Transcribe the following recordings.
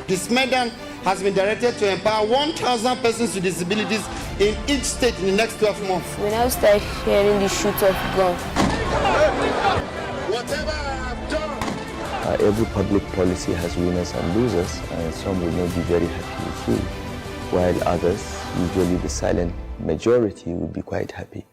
This medal has been directed to empower 1,000 persons with disabilities in each state in the next 12 months. We now start hearing the shoot of gun. Whatever I've done. Every public policy has winners and losers, and some will not be very happy with you, while others, usually the silent majority, will be quite happy.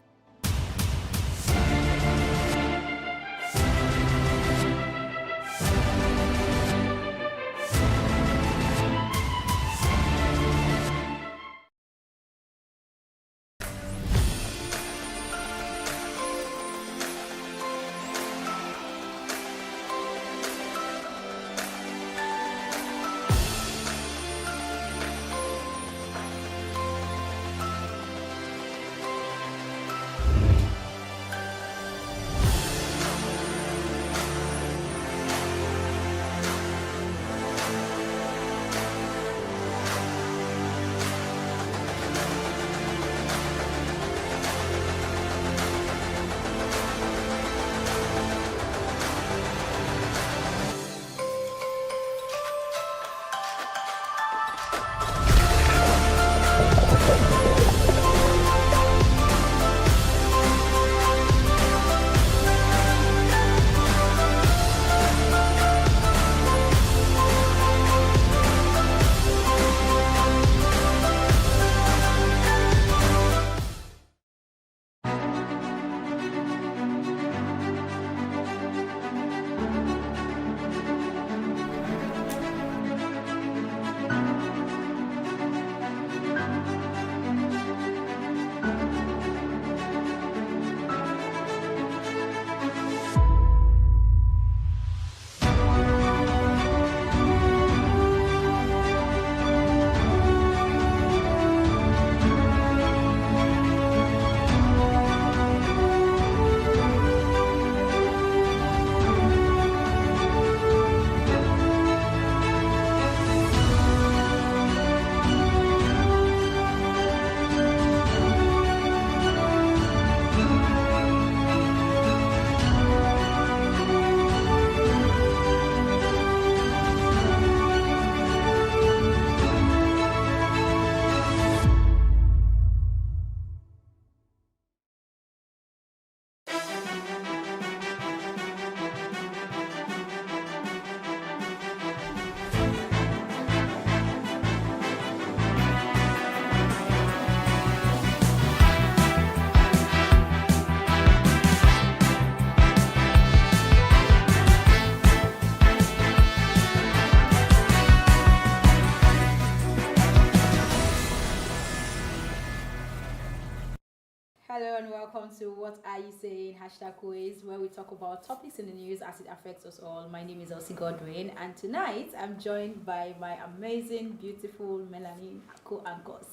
Hello and welcome to What Are You Saying? #quiz, where we talk about topics in the news as it affects us all. My name is Elsie Godwin, and tonight I'm joined by my amazing, beautiful Melanie co-anchors.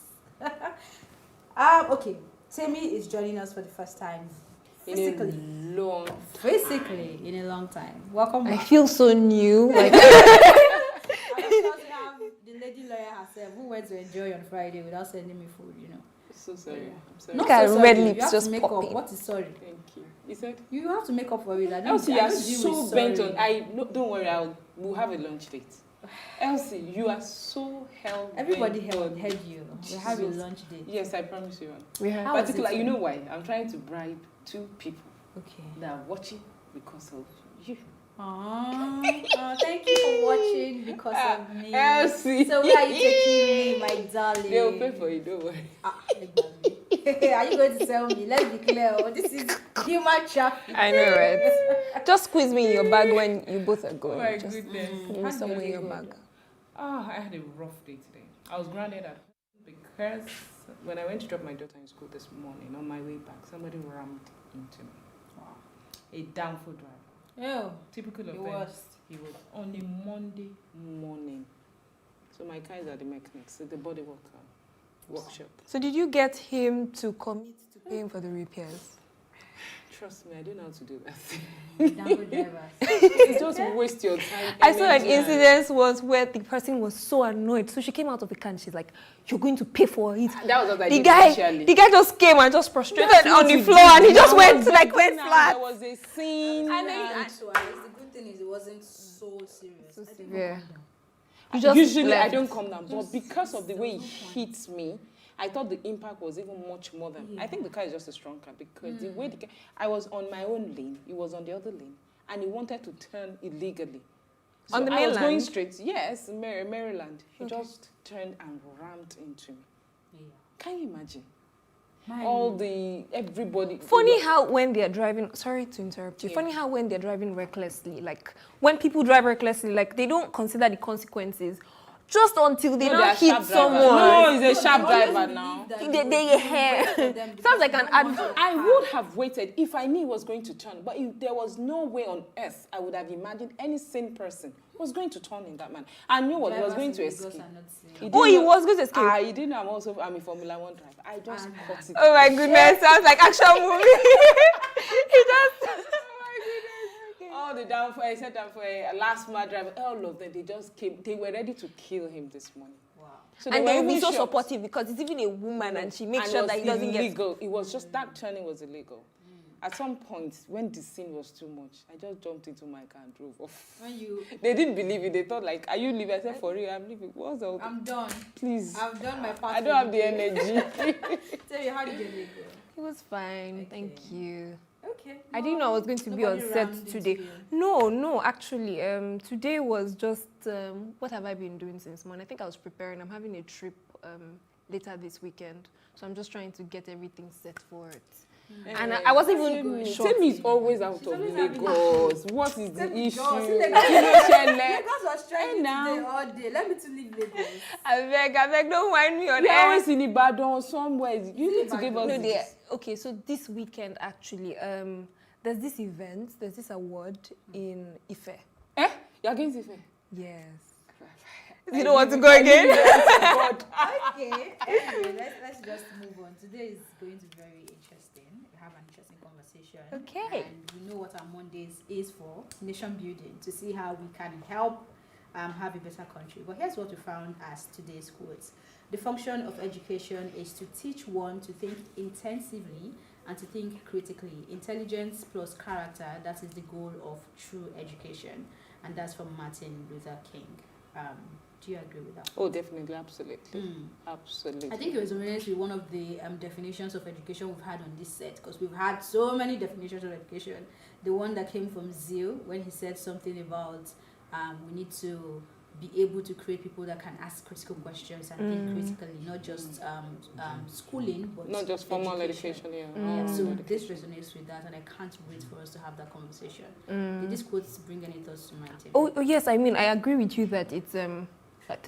Okay, Temi is joining us for the first time. Physically in a long time. Welcome back. I feel so new. And of course, we have the lady lawyer herself who went to enjoy on Friday without sending me food, you know. So sorry. I'm sorry. Look at red lips you have just to make popping. up. What is sorry? Thank you. You said? You have to make up for it. Elsie, you are so bent on. Don't worry. We'll have a lunch date. Elsie, you are so hell. Everybody heard you. We have a lunch date. Yes, I promise you. We have. Particularly, you know why? I'm trying to bribe 2 people. Okay. That are watching because of you. Thank you for watching because of me. Elsie. So where are you taking me, my darling? They'll pay for you, don't worry. Are you going to tell me? Let's be clear. This is human trafficking. I know, right? Just squeeze me in your bag when you both are going. Oh my Just goodness. give me somewhere in your bag. I had a rough day today. I was grounded at home because when I went to drop my daughter in school this morning, on my way back, somebody rammed into me. Wow. A downfall driver. Oh, typical of the him. worst. He was on a Monday morning. So my car is at the mechanics, at the body workshop. So did you get him to commit to paying for the repairs? Trust me, I don't know how to do that. Downfall drivers. You just waste your time. I saw an incident once where the person was so annoyed. So she came out of the car and she's like, "You're going to pay for it." That was what I the did guy, initially. The guy just came and just prostrated on the floor and he just went flat. There was a scene. And then the good thing is it wasn't so serious. Yeah. You just Usually I left. don't come down, but because of the way it hits me, I thought the impact was even much more than. I think the car is just a strong car because the way the car, I was on my own lane, he was on the other lane, and he wanted to turn illegally. So On the I was going mainland? straight. Yes, Maryland. He just turned and rammed into me. Yeah. Can you imagine? All the everybody. Funny how when they're driving, sorry to interrupt you, Yeah. funny how when they're driving recklessly, like when people drive recklessly, like they don't consider the consequences just until they No, don't they are hit sharp someone. drivers. No, he's a sharp driver now. They hair. Sounds like an advert. I would have waited if I knew he was going to turn, but if there was no way on earth I would have imagined any sane person was going to turn in that man. I knew what he was going to escape. Oh, he was going to escape. I didn't know I'm a Formula One driver. I just caught it. Oh my goodness, sounds like action movie. He just. All the downfall, I said that for a last mile driver, all of them, they just came, they were ready to kill him this morning. Wow. So And were they will be even so shocked. supportive because it's even a woman and she makes And sure it was that he doesn't get. illegal. It was just that turning was illegal. At some point, when the scene was too much, I just jumped into my car and drove off. When you, They didn't believe it. They thought, like, are you leaving? I said, for real, I'm leaving. What's all I'm done. Please. I've done my part. I don't have the energy. Tell me, how did you get it? It was fine, thank you. Okay. I didn't know I was going to be on Nobody set rammed today. into you. No, actually, today was just, what have I been doing since morning? I think I was preparing. I'm having a trip later this weekend, so I'm just trying to get everything set for it. And I wasn't even sure. Timmy is always out of always having Lagos. What is the Timmy issue? goes. You know, Lagos was trying now. today all day. Let me to leave Lagos. I beg, don't mind me on We're air. always in Ibadan somewhere. You need to give us No, this. okay, so this weekend actually, there's this event, there's this award in Ife. Eh? You're going to say? Yes. You don't want to go again? Okay. Anyway, let's just move on. Today is going to be very interesting. We have an interesting conversation. Okay. And we know what our Mondays is for, nation building, to see how we can help have a better country. But here's what we found as today's quotes. The function of education is to teach one to think intensively and to think critically. Intelligence plus character, that is the goal of true education. And that's from Martin Luther King. Do you agree with that? Oh, definitely, absolutely. Absolutely. I think it was with one of the definitions of education we've had on this set, because we've had so many definitions of education. The one that came from Zeal, when he said something about we need to be able to create people that can ask critical questions and think critically, not just schooling, but not just formal education, yeah. Yeah, so this resonates with that, and I can't wait for us to have that conversation. Did these quotes bring any thoughts to mind? Oh, yes, I mean, I agree with you that it's,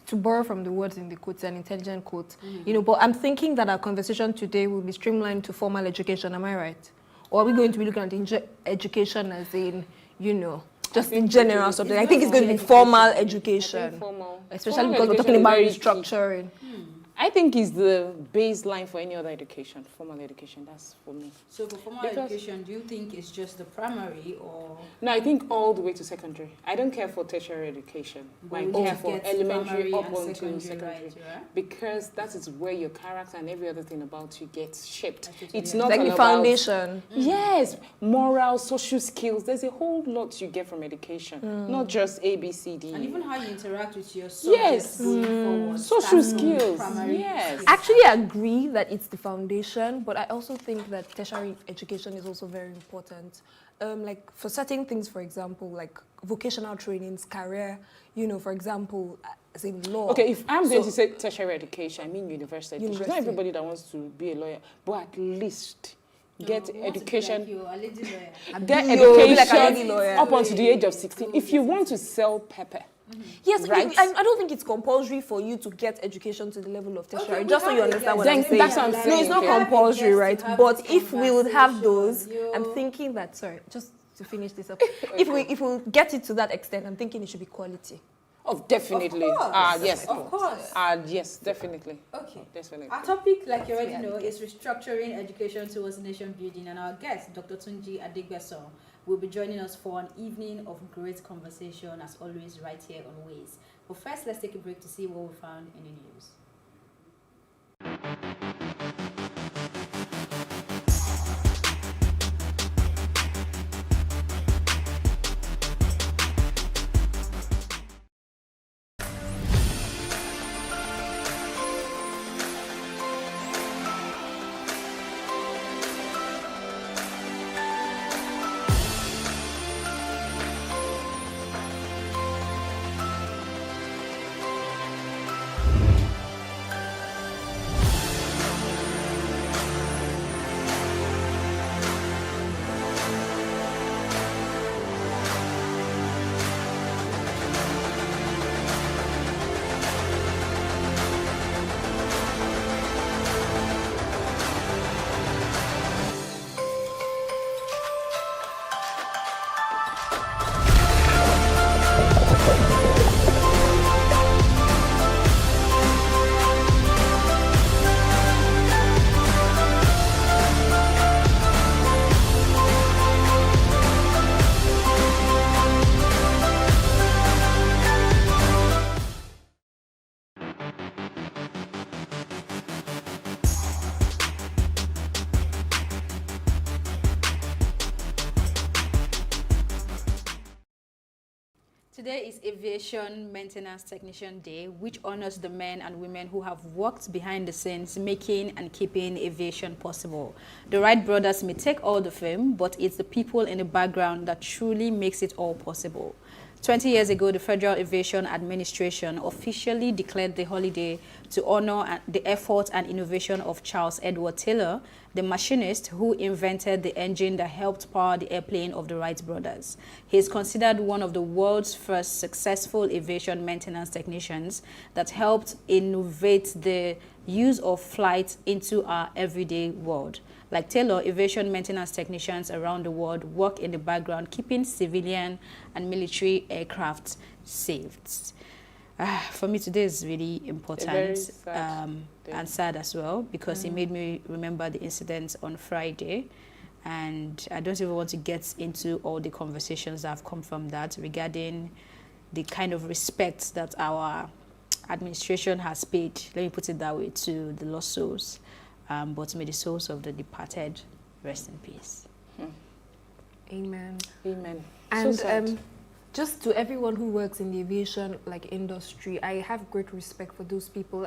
to borrow from the words in the quotes, an intelligent quote, you know, but I'm thinking that our conversation today will be streamlined to formal education, am I right? Or are we going to be looking at education as in, you know, just in general something? I think it's going to be formal education, especially because we're talking about restructuring. I think it's the baseline for any other education, formal education. That's for me. So for formal education, do you think it's just the primary or? No, I think all the way to secondary. I don't care for tertiary education. I care for elementary up onto secondary. Right? Because that is where your character and every other thing about you gets shaped. Totally It's not Like all the about, foundation. Yes, moral, social skills. There's a whole lot you get from education, not just A, B, C, D. And even how you interact with your subjects going forward. Social starting skills. primary Yes. skills. Actually, I agree that it's the foundation, but I also think that tertiary education is also very important. Like for certain things, for example, like vocational trainings, career, you know, for example, as in law. Okay, if I'm going to say tertiary education, I mean university education. It's not University. everybody that wants to be a lawyer, but at least get education. Get education up until the age of 16. If you want to sell pepper, Yes, right? I don't think it's compulsory for you to get education to the level of tertiary, just so you understand what I'm Then saying. that's what I'm No, saying. it's not Yeah. compulsory, right? But if we would have those, conversation, I'm thinking that, sorry, just to finish this up, if we get it to that extent, I'm thinking it should be quality. oh, definitely. Of course. Yes. Of course. Yes, definitely. Okay. Definitely. Our topic, like you already know, is restructuring education towards nation building, and our guest, Dr. Tunji Adegbeso, will be joining us for an evening of great conversation, as always, right here on Ways. But first, let's take a break to see what we found in the news. Today is Aviation Maintenance Technician Day, which honors the men and women who have worked behind the scenes, making and keeping aviation possible. The Wright brothers may take all the fame, but it's the people in the background that truly makes it all possible. 20 years ago, the Federal Aviation Administration officially declared the holiday to honor the effort and innovation of Charles Edward Taylor, the machinist who invented the engine that helped power the airplane of the Wright brothers. He is considered one of the world's first successful aviation maintenance technicians that helped innovate the use of flight into our everyday world. Like Taylor, aviation maintenance technicians around the world work in the background, keeping civilian and military aircraft safe. For me, today is really important and sad as well, because it made me remember the incident on Friday. And I don't even want to get into all the conversations that have come from that regarding the kind of respect that our administration has paid, let me put it that way, to the lost souls. But may the souls of the departed rest in peace. Amen. Amen. And just to everyone who works in the aviation industry, I have great respect for those people.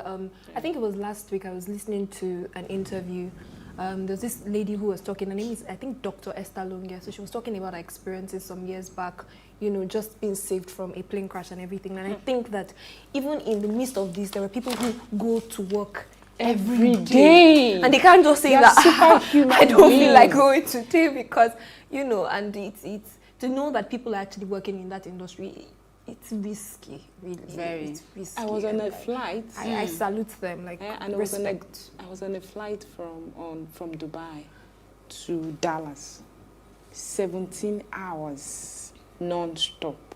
I think it was last week I was listening to an interview. There's this lady who was talking. Her name is, I think, Dr. Esther Longia. So she was talking about her experiences some years back, you know, just being saved from a plane crash and everything. And I think that even in the midst of this, there are people who go to work every day, and they can't just say that I don't feel like going today, because you know, and it's to know that people are actually working in that industry, it's risky, really. Very. It's risky. I was on a flight. I salute them, and I was on a flight from Dubai to Dallas, 17 hours non-stop,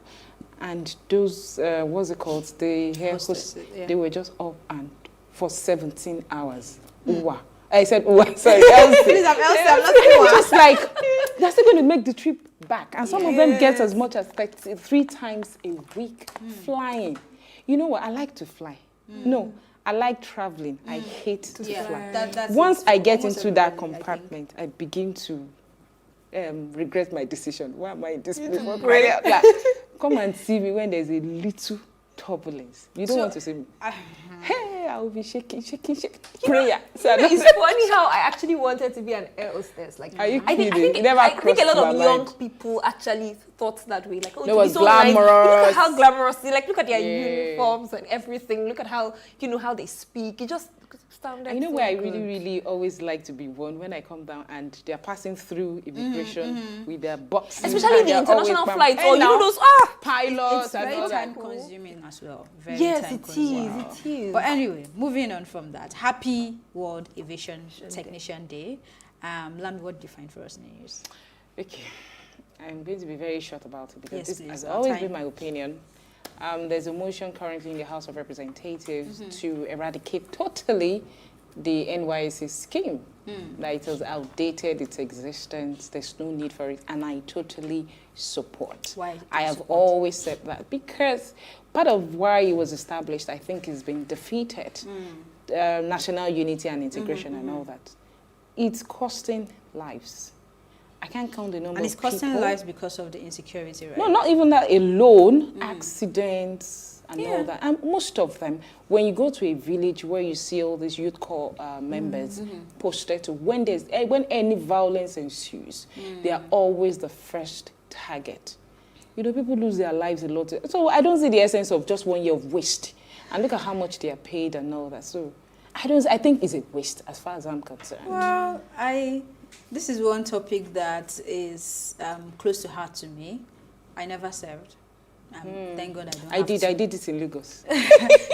and those what's it called? The air hostess, they were just up and for 17 hours. I said, sorry, Elsie. Please, I'm Elsie, I'm not just like, they're still going to make the trip back. And some of them get as much as 3 times a week flying. You know what? I like to fly. No, I like traveling. I hate to fly. Once I get into that compartment, I begin to regret my decision. Why am I in this place? Come and see me when there's a little turbulence. You don't want to see me. Hey, I will be shaking. Prayer. So it's funny how I actually wanted to be an air hostess. Are you I think a lot of young people actually thought that way. Like, oh, it was so glamorous. Nice. Look at how glamorous. Look at their uniforms and everything. Look at how how they speak. It just sounded. You know where I really always like to be when I come down and they're passing through immigration with their boxes. Especially the international flights, or those pilots. It's very time consuming as well. Yes, it is. But anyway, moving on from that, happy World Aviation Technician Day. Lami, what do you find for us in the news? Okay, I'm going to be very short about it because this has please, always been my opinion. There's a motion currently in the House of Representatives to eradicate totally the NYSC scheme. That it was outdated, its existence, there's no need for it, and I totally support. Why? I have always said that because part of why it was established, I think, has been defeated. National unity and integration and all that. It's costing lives. I can't count the number of people. And it's costing lives because of the insecurity, right? No, not even that alone. Accidents and all that. And most of them, when you go to a village where you see all these youth corps members posted to, when any violence ensues, they are always the first target. You know, people lose their lives a lot. So I don't see the essence of just 1 year of waste. And look at how much they are paid and all that. So I think it's a waste as far as I'm concerned. Well, this is one topic that is close to heart to me. I never served. Thank God I don't have to. I did it in Lagos.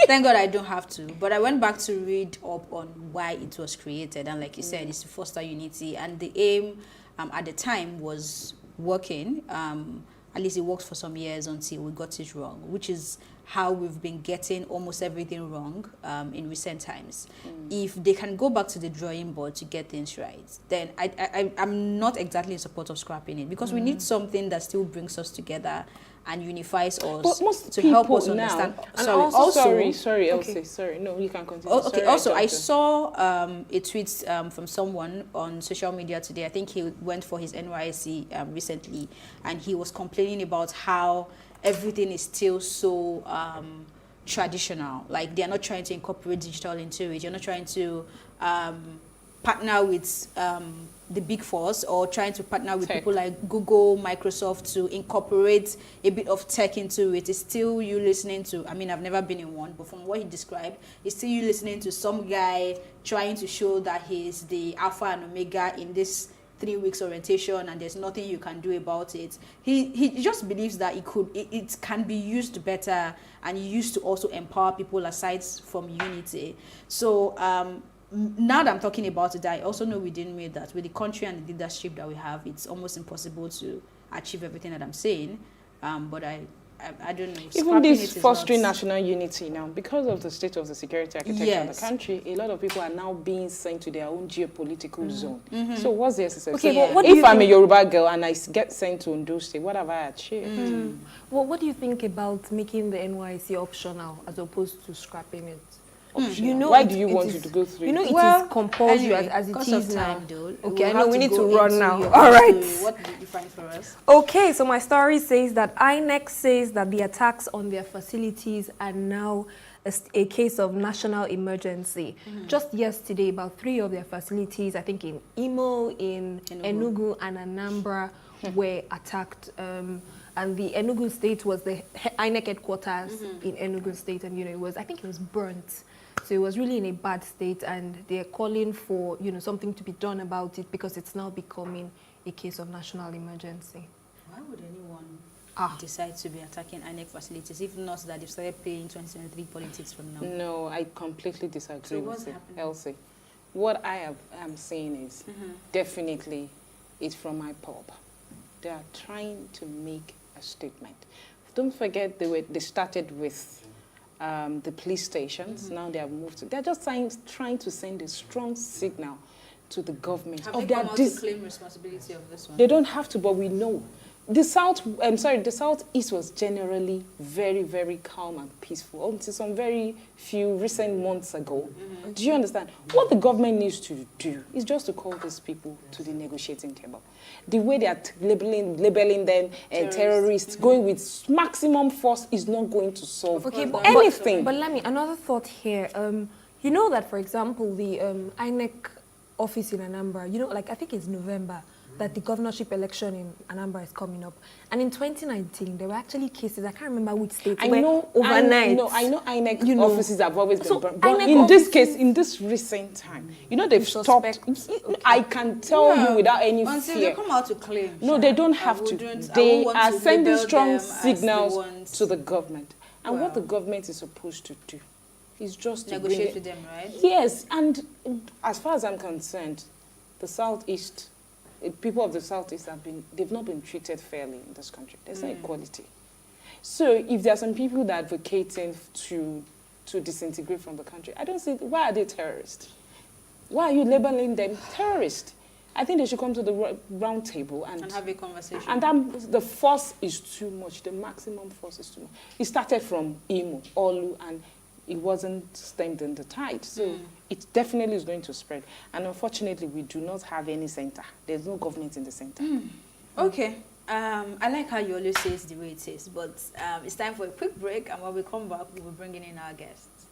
Thank God I don't have to. But I went back to read up on why it was created. And like you said, it's to foster unity. And the aim at the time was working. I at least it worked for some years until we got it wrong, which is how we've been getting almost everything wrong in recent times. If they can go back to the drawing board to get things right, then I'm not exactly in support of scrapping it, because we need something that still brings us together and unifies us, But most to people help us now, understand. and Sorry, also, sorry, okay. Elsie, sorry. No, you can continue. Oh, okay. Sorry, Also, I jumped in. saw a tweet from someone on social media today. I think he went for his NYSC recently, and he was complaining about how everything is still so traditional. Like, they are not trying to incorporate digital into it. You're not trying to partner with the big fours, or trying to partner with Tech. people like Google, Microsoft, to incorporate a bit of tech into it. It's still you listening to, I mean, I've never been in one, but from what he described, it's still you listening to some guy trying to show that he's the alpha and omega in this 3 weeks orientation, and there's nothing you can do about it. He just believes that it can be used better, and used to also empower people aside from unity. So now that I'm talking about it, I also know within me that with the country and the leadership that we have, it's almost impossible to achieve everything that I'm saying. But I don't know. Even Scrapping this it is fostering not- national unity now, because of the state of the security architecture of Yes. the country, a lot of people are now being sent to their own geopolitical zone. So what's the exercise? Okay, So but what do if you I'm a think- Yoruba girl and I get sent to Ondo State, what have I achieved? Well, what do you think about making the NYC optional as opposed to scrapping it? You know, Why it- do you it want is- it to go through? You know, it is Well, compulsory anyway, as it because is of now. time, though, Okay, I we'll know have we need to go run into now. your All right. story. What did you find for us? Okay, so my story says that INEC says that the attacks on their facilities are now a case of national emergency. Just yesterday, about 3 of their facilities, I think in Imo, in Enugu and Anambra, were attacked. And the Enugu state was the INEC headquarters in Enugu state, and I think it was burnt. So it was really in a bad state, and they're calling for something to be done about it, because it's now becoming a case of national emergency. Why would anyone Ah. decide to be attacking INEC facilities, if not that they've started playing 2023 politics from now? No, I completely disagree So what's with you, happening? Elsie. What I am saying is definitely it's from my pub. They are trying to make a statement. Don't forget they started with the police stations. Now they have moved. They're just trying to send a strong signal to the government Have of they their come out to claim responsibility of this one? They don't have to, but we know. The southeast was generally very, very calm and peaceful until some very few recent months ago. Do you understand? What the government needs to do is just to call these people to the negotiating table. The way they are labeling them terrorists, going with maximum force is not going to solve anything. But let me, another thought here. You know that, for example, the INEC office in Anambra, I think it's November, that the governorship election in Anambra is coming up. And in 2019, there were actually cases, I can't remember which states, I where know overnight. I know INEC offices have always been So burned. But INEC in this offices- case, in this recent time, they've stopped. Suspect. I can tell you without any Until fear. they come out to claim. No, they don't have to. They are sending strong signals to the government. And what the government is supposed to do is just to negotiate with them, right? Yes, and as far as I'm concerned, the Southeast, people of the Southeast they've not been treated fairly in this country. There's no equality. So if there are some people that are advocating to disintegrate from the country, I don't see, why are they terrorists? Why are you labeling them terrorists? I think they should come to the round table and have a conversation. And the force is too much. The maximum force is too much. It started from Imo, Olu, and it wasn't stemmed in the tide. So it definitely is going to spread. And unfortunately, we do not have any center. There's no government in the center. Okay. I like how you always say it's the way it is, but it's time for a quick break, and when we come back, we'll be bringing in our guests.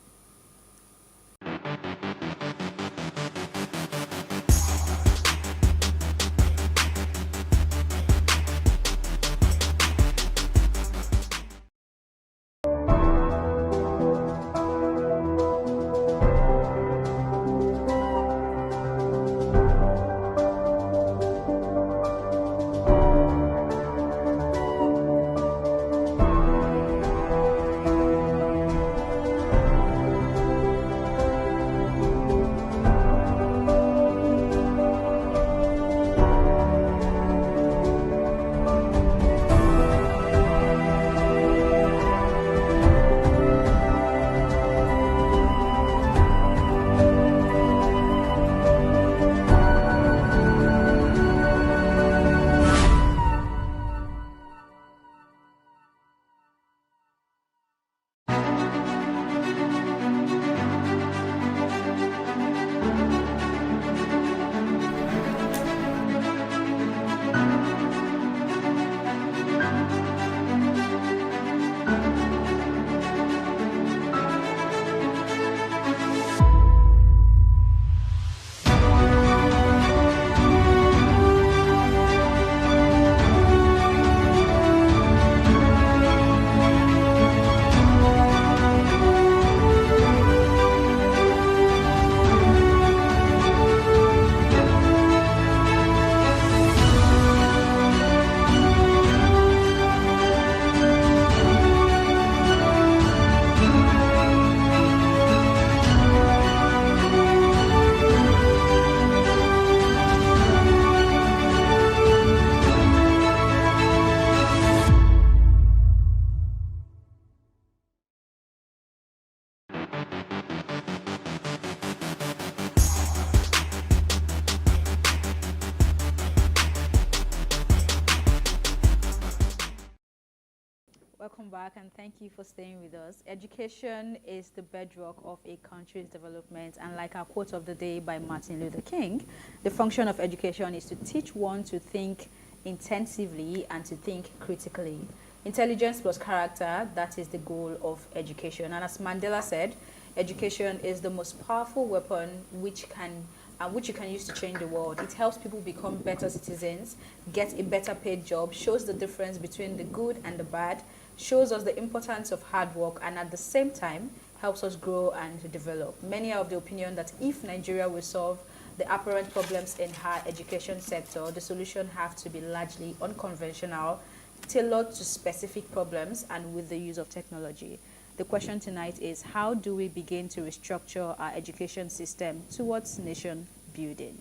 Welcome back, and thank you for staying with us. Education is the bedrock of a country's development, and like our quote of the day by Martin Luther King, the function of education is to teach one to think intensively and to think critically. Intelligence plus character, that is the goal of education. And as Mandela said, education is the most powerful weapon which you can use to change the world. It helps people become better citizens, get a better paid job, shows the difference between the good and the bad, shows us the importance of hard work, and at the same time helps us grow and develop. Many are of the opinion that if Nigeria will solve the apparent problems in her education sector, the solution have to be largely unconventional, tailored to specific problems, and with the use of technology. The question tonight is, how do we begin to restructure our education system towards nation building?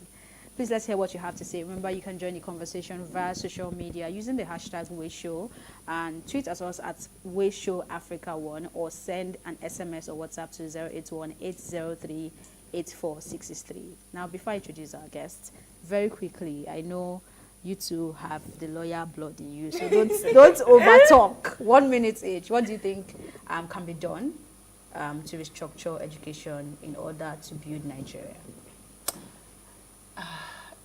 Please let's hear what you have to say. Remember, you can join the conversation via social media using the hashtag WayShow, and tweet at us at WayShowAfrica1, or send an SMS or WhatsApp to 081-803-84663. Now, before I introduce our guests, very quickly, I know you two have the lawyer blood in you, so don't overtalk. 1 minute each. What do you think can be done to restructure education in order to build Nigeria?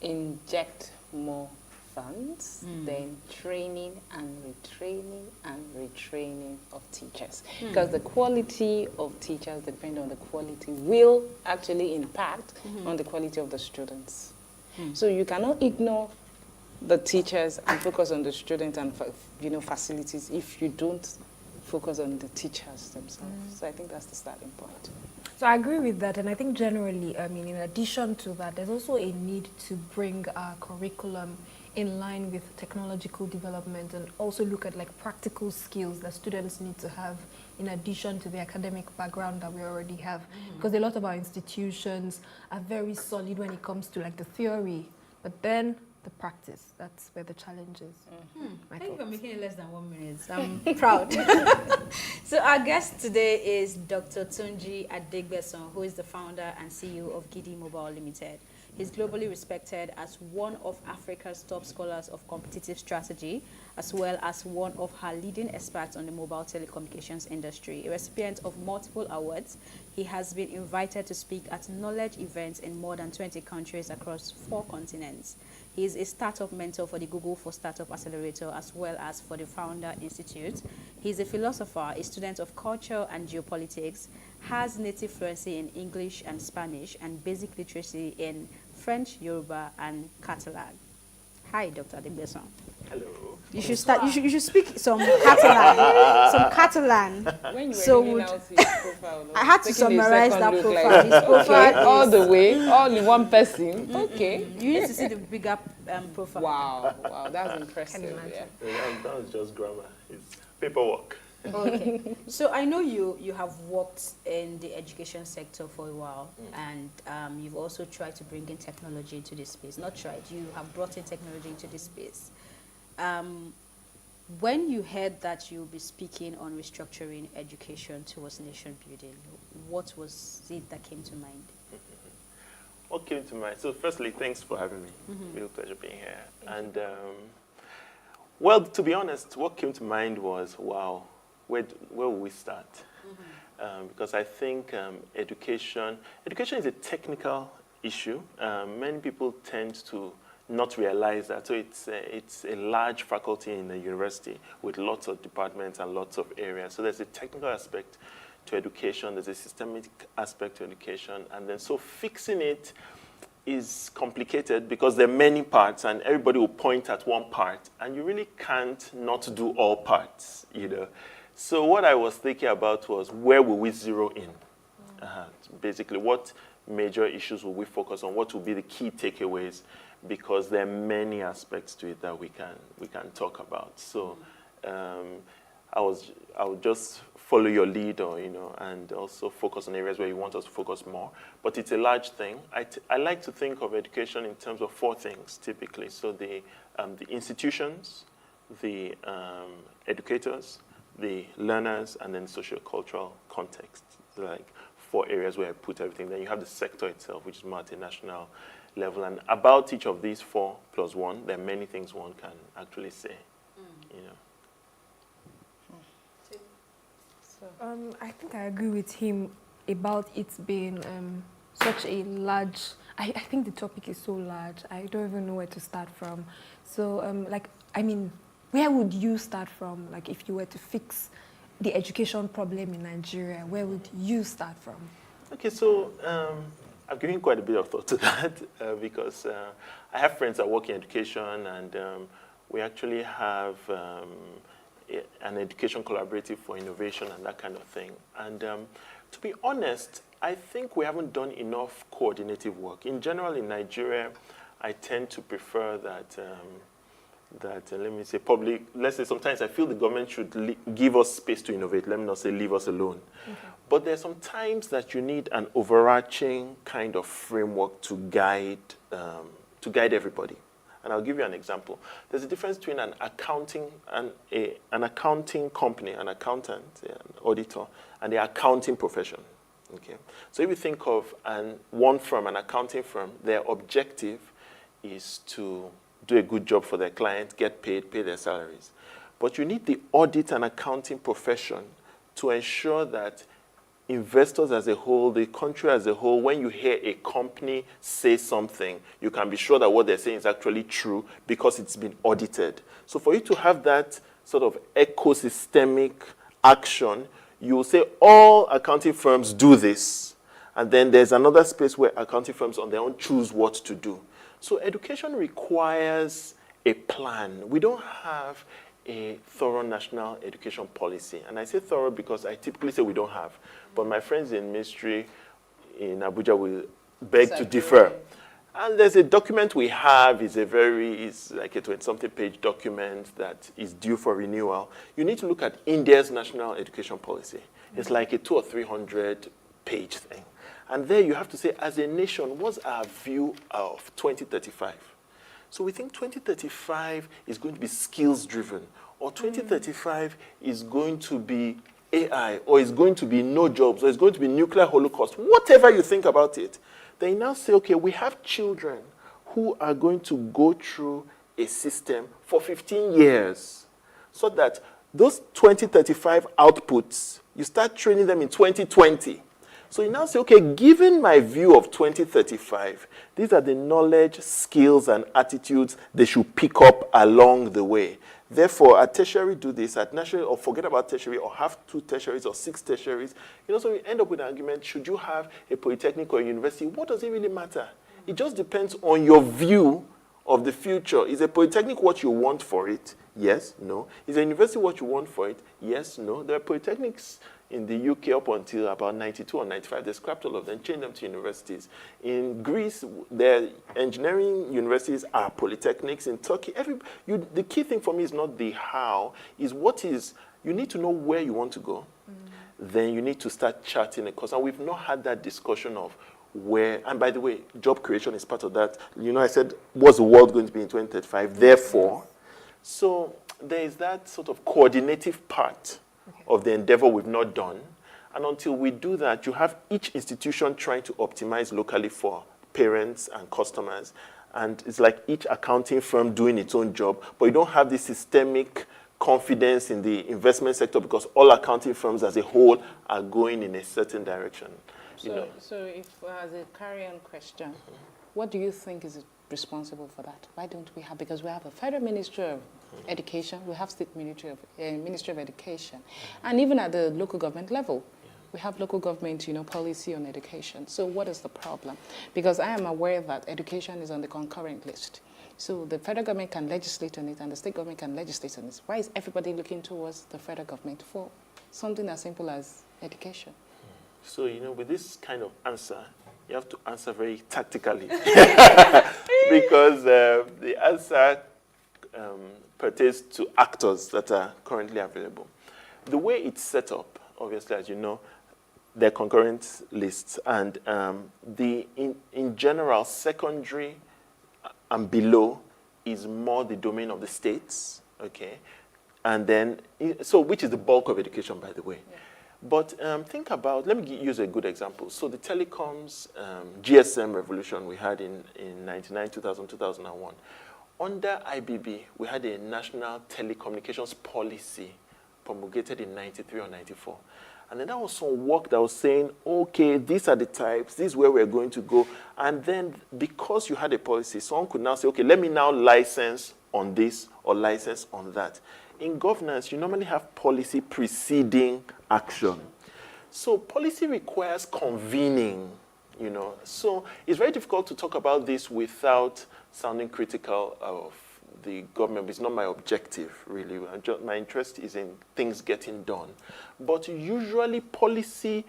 Inject more funds, then training and retraining and retraining of teachers. Because the quality of teachers depend on the quality, will actually impact on the quality of the students. So you cannot ignore the teachers and focus on the students and facilities if you don't focus on the teachers themselves. So I think that's the starting point. So I agree with that, and I think generally, in addition to that, there's also a need to bring our curriculum in line with technological development, and also look at like practical skills that students need to have in addition to the academic background that we already have. Because a lot of our institutions are very solid when it comes to like the theory, but then the practice, that's where the challenge is. Thank you for making it less than 1 minute. I'm proud. So our guest today is Dr. Tunji Adegbeson, who is the founder and CEO of Gidi Mobile Limited. He's globally respected as one of Africa's top scholars of competitive strategy, as well as one of her leading experts on the mobile telecommunications industry. A recipient of multiple awards, he has been invited to speak at knowledge events in more than 20 countries across 4 continents. He is a startup mentor for the Google for Startup Accelerator, as well as for the Founder Institute. He is a philosopher, a student of culture and geopolitics, has native fluency in English and Spanish, and basic literacy in French, Yoruba, and Catalan. Hi, Dr. Adegbeson. Hello. You should start. You should speak some Catalan. Some Catalan. When you were So reading out his profile, I had to taking a summarize second that look profile. like, His profile okay, all is- the way, all in one person. Okay. You need to see the bigger profile. Wow, that's impressive. imagine. Yeah. That's just grammar. It's paperwork. Okay. So I know you have worked in the education sector for a while, and you've also tried to bring in technology into this space. Not tried, you have brought in technology into this space. When you heard that you'll be speaking on restructuring education towards nation building, what was it that came to mind? What came to mind? So firstly, thanks for having me. Real pleasure being here. And well, to be honest, what came to mind was, wow, where will we start? Because I think education is a technical issue. Many people tend to not realize that. So it's a large faculty in the university with lots of departments and lots of areas. So there's a technical aspect to education, there's a systemic aspect to education, and then so fixing it is complicated because there are many parts and everybody will point at one part, and you really can't not do all parts, So what I was thinking about was, where will we zero in? Basically, what major issues will we focus on? What will be the key takeaways? Because there are many aspects to it that we can talk about. So I would just follow your lead, or and also focus on areas where you want us to focus more. But it's a large thing. I like to think of education in terms of 4 things typically. So the institutions, the educators, the learners, and then socio-cultural context. So like 4 areas where I put everything. Then you have the sector itself, which is multinational level. And about each of these 4 plus 1, there are many things one can actually say. I think I agree with him about it being such a large. I think the topic is so large. I don't even know where to start from. So, where would you start from? Like, if you were to fix the education problem in Nigeria, where would you start from? Okay, so I've given quite a bit of thought to that because I have friends that work in education, and we actually have an education collaborative for innovation and that kind of thing. And to be honest, I think we haven't done enough coordinative work. In general, in Nigeria, I tend to prefer that, let's say sometimes I feel the government should give us space to innovate. Let me not say leave us alone. Okay. But there's some times that you need an overarching kind of framework to guide everybody. And I'll give you an example. There's a difference between an accounting company, an accountant, an auditor, and the accounting profession. Okay. So if you think of one firm, an accounting firm, their objective is to do a good job for their clients, get paid, pay their salaries. But you need the audit and accounting profession to ensure that investors as a whole, the country as a whole, when you hear a company say something, you can be sure that what they're saying is actually true because it's been audited. So for you to have that sort of ecosystemic action, you will say all accounting firms do this. And then there's another space where accounting firms on their own choose what to do. So education requires a plan. We don't have a thorough national education policy. And I say thorough because I typically say we don't have. But my friends in ministry in Abuja will beg to differ. And there's a document we have, it's like a 20-something page document that is due for renewal. You need to look at India's national education policy. It's like a 200 or 300 page thing. And there you have to say, as a nation, what's our view of 2035? So we think 2035 is going to be skills driven, or 2035 is going to be AI, or is going to be no jobs, or is going to be nuclear holocaust, whatever you think about it. They now say, okay, we have children who are going to go through a system for 15 years so that those 2035 outputs, you start training them in 2020. So you now say, okay, given my view of 2035, these are the knowledge, skills, and attitudes they should pick up along the way. Therefore, at tertiary, do this. At national, or forget about tertiary, or have 2 tertiaries or 6 tertiaries. So we end up with an argument, should you have a polytechnic or a university? What does it really matter? It just depends on your view of the future. Is a polytechnic what you want for it? Yes, no. Is a university what you want for it? Yes, no. There are polytechnics in the UK up until about 92 or 95. They scrapped all of them, changed them to universities. In Greece, their engineering universities are polytechnics. In Turkey, the key thing for me is not the how, is what is, you need to know where you want to go. Then you need to start charting a course. And we've not had that discussion of where, and by the way, job creation is part of that. I said, what's the world going to be in 2035? Therefore, so there is that sort of coordinative part of the endeavor we've not done. And until we do that, you have each institution trying to optimize locally for parents and customers. And it's like each accounting firm doing its own job, but you don't have this systemic confidence in the investment sector because all accounting firms as a whole are going in a certain direction. So if as a carry-on question, what do you think is responsible for that? Why don't we have, because we have a federal ministry of education, we have state ministry of education, and even at the local government level, we have local government, policy on education. So what is the problem? Because I am aware that education is on the concurrent list. So the federal government can legislate on it and the state government can legislate on it. Why is everybody looking towards the federal government for something as simple as education? So, with this kind of answer, you have to answer very tactically. Because the answer pertains to actors that are currently available. The way it's set up, obviously, as you know, they're concurrent lists. And in general, secondary and below is more the domain of the states, okay? And then, which is the bulk of education, by the way. Yeah. But think about, let me use a good example. So the telecoms GSM revolution we had in 99, 2000, 2001. Under IBB, we had a national telecommunications policy promulgated in 93 or 94. And then that was some work that was saying, okay, these are the types, this is where we're going to go. And then because you had a policy, someone could now say, okay, let me now license on this or license on that. In governance, you normally have policy preceding action. So policy requires convening, you know. So it's very difficult to talk about this without sounding critical of the government. It's not my objective, really. My interest is in things getting done. But usually policy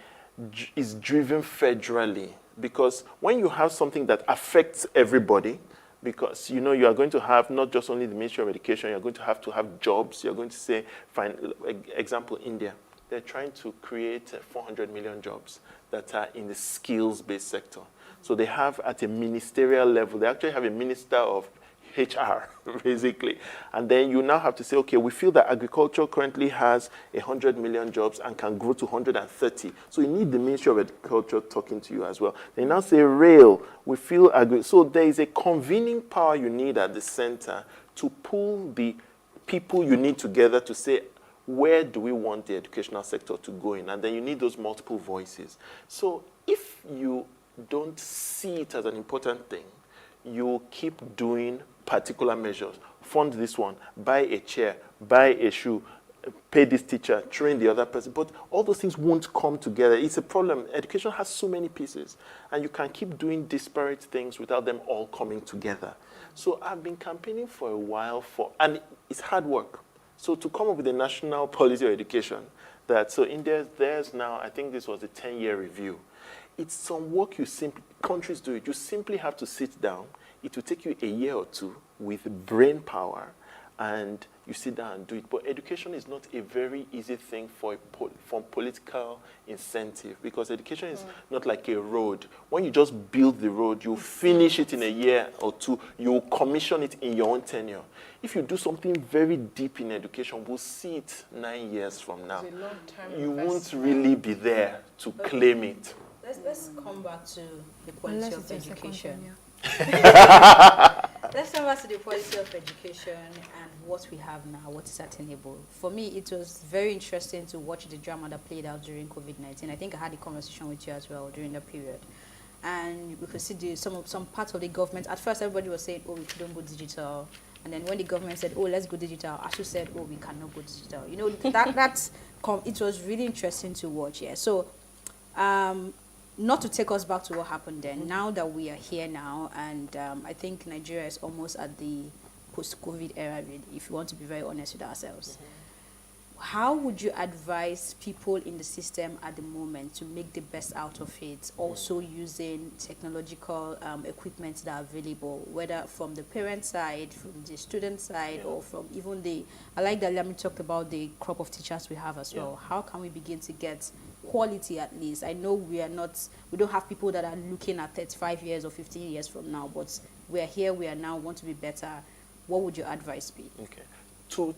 is driven federally, because when you have something that affects everybody, because you know you are going to have not just only the Ministry of Education, you're going to have jobs. You're going to say, fine, example, India. They're trying to create 400 million jobs that are in the skills-based sector. So they have at a ministerial level, they actually have a minister of HR, basically. And then you now have to say, okay, we feel that agriculture currently has 100 million jobs and can grow to 130. So you need the Ministry of Agriculture talking to you as well. They now say rail, we feel so there is a convening power you need at the center to pull the people you need together to say, where do we want the educational sector to go in? And then you need those multiple voices. So if you don't see it as an important thing, you keep doing particular measures. Fund this one, buy a chair, buy a shoe, pay this teacher, train the other person. But all those things won't come together. It's a problem. Education has so many pieces, and you can keep doing disparate things without them all coming together. So I've been campaigning for a while and it's hard work. So to come up with a national policy of education, so India, there's now, I think this was a 10-year review. It's some work countries do it. You simply have to sit down. It will take you a year or two with brain power, and you sit down and do it. But education is not a very easy thing for political incentive, because education is not like a road. When you just build the road, you finish it in a year or two. You commission it in your own tenure. If you do something very deep in education, we'll see it 9 years from now. You won't really be there to claim it. Let's come back to the policy of education. Let's come back to the policy of education and what we have now, what is attainable. For me, it was very interesting to watch the drama that played out during COVID-19. I think I had a conversation with you as well during that period. And we could see some parts of the government. At first, everybody was saying, oh, we don't go digital. And then when the government said, oh, let's go digital, ASU said, oh, we cannot go digital. You know, it was really interesting to watch, yeah. So, not to take us back to what happened then, now that we are here now, and I think Nigeria is almost at the post-COVID era, really, if you want to be very honest with ourselves. How would you advise people in the system at the moment to make the best out of it, also using technological equipment that are available, whether from the parent side, from the student side, or from even I like that Lami talked about the crop of teachers we have as well. How can we begin to get quality at least? I know we don't have people that are looking at 35 years or 15 years from now, but we are here, we are now, want to be better. What would your advice be? Okay. Two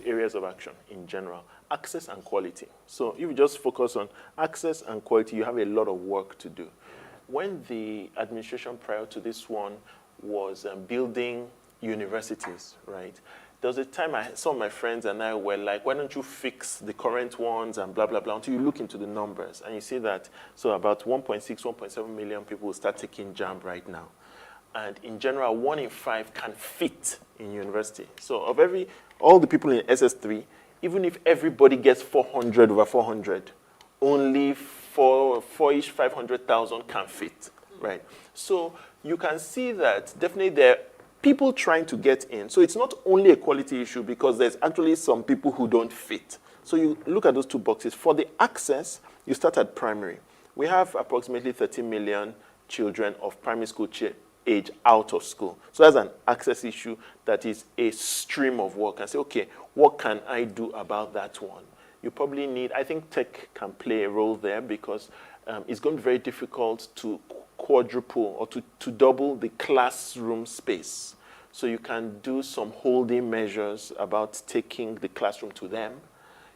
areas of action in general: access and quality. So if you just focus on access and quality, you have a lot of work to do. When the administration prior to this one was building universities, right, there was a time some of my friends and I were like, why don't you fix the current ones and blah, blah, blah, until you look into the numbers. And you see that, so about 1.6, 1.7 million people will start taking JAMB right now. And in general, 1 in 5 can fit in university. So of all the people in SS3, even if everybody gets 400 over 400, only 500,000 can fit, right? So you can see that definitely there are people trying to get in. So it's not only a quality issue, because there's actually some people who don't fit. So you look at those two boxes. For the access, you start at primary. We have approximately 30 million children of primary school age out of school. So that's an access issue that is a stream of work. And say, okay, what can I do about that one? You probably need, I think tech can play a role there, because it's going to be very difficult to quadruple or to double the classroom space. So you can do some holding measures about taking the classroom to them.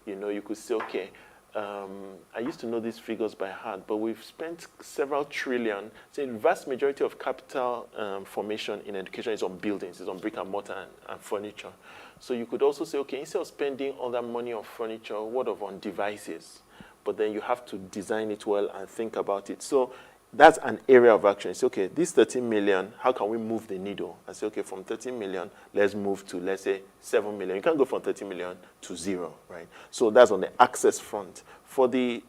You know, you could say, okay, I used to know these figures by heart, but we've spent several trillion. So the vast majority of capital formation in education is on buildings, is on brick and mortar and furniture. So you could also say, okay, instead of spending all that money on furniture, what of on devices? But then you have to design it well and think about it. So that's an area of action. It's okay, this 13 million, how can we move the needle? And say, okay, from 13 million, let's move to, let's say, 7 million. You can't go from 30 million to 0, right? So that's on the access front. For the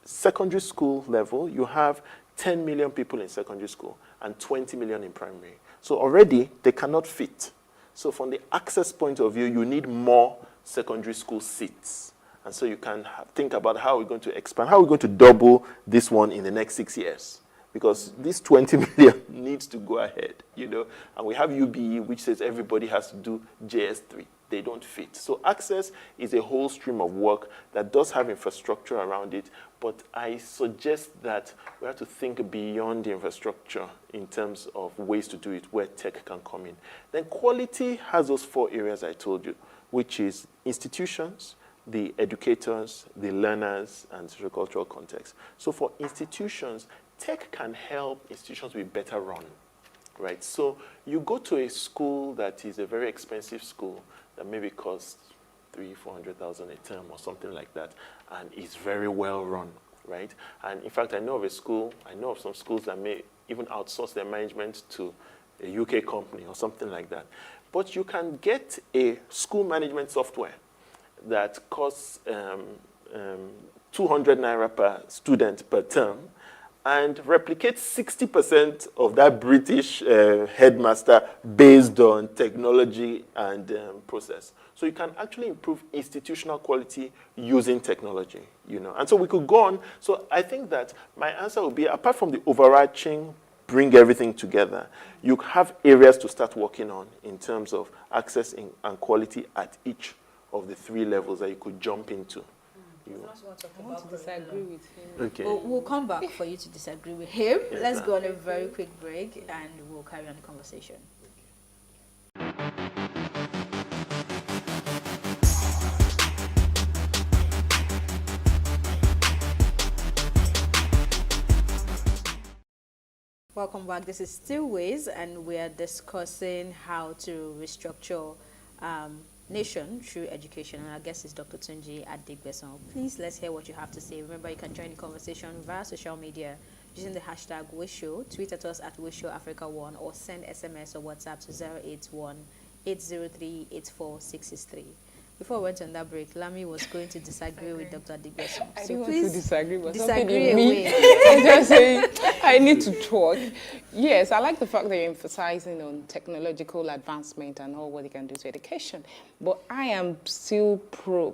secondary school level, you have 10 million people in secondary school and 20 million in primary. So already, they cannot fit. So from the access point of view, you need more secondary school seats. And so you can think about how we're going to expand, how we're going to double this one in the next 6 years. Because this 20 million needs to go ahead, you know. And we have UBE, which says everybody has to do JS3. They don't fit. So access is a whole stream of work that does have infrastructure around it. But I suggest that we have to think beyond the infrastructure in terms of ways to do it, where tech can come in. Then quality has those 4 areas I told you, which is institutions, the educators, the learners, and sociocultural context. So for institutions, tech can help institutions be better run, right? So you go to a school that is a very expensive school that maybe costs $300,000-400,000 a term or something like that, and is very well run, right? And in fact, I know of some schools that may even outsource their management to a UK company or something like that. But you can get a school management software that costs 200 naira per student per term and replicates 60% of that British headmaster based on technology and process. So you can actually improve institutional quality using technology, you know. And so we could go on. So I think that my answer would be, apart from the overarching bring everything together, you have areas to start working on in terms of access and quality at each of the 3 levels that you could jump into. I want to disagree with him. Okay. We'll come back for you to disagree with him. Yes, Let's sir. go on a very quick break and we'll carry on the conversation. Welcome back. This is Still Ways, and we are discussing how to restructure nation through education. And our guest is Dr. Tunji Adigbeson. Please, let's hear what you have to say. Remember, you can join the conversation via social media using the hashtag WishShow. Tweet at us at WishShowAfrica1 or send SMS or WhatsApp to 081-803-84663. Before we went on that break, Lami was going to disagree with Dr. Adigbeson. I don't want to disagree, but disagree something in away. me. I'm just saying, I need to talk. Yes, I like the fact that you're emphasizing on technological advancement and all what it can do to education. But I am still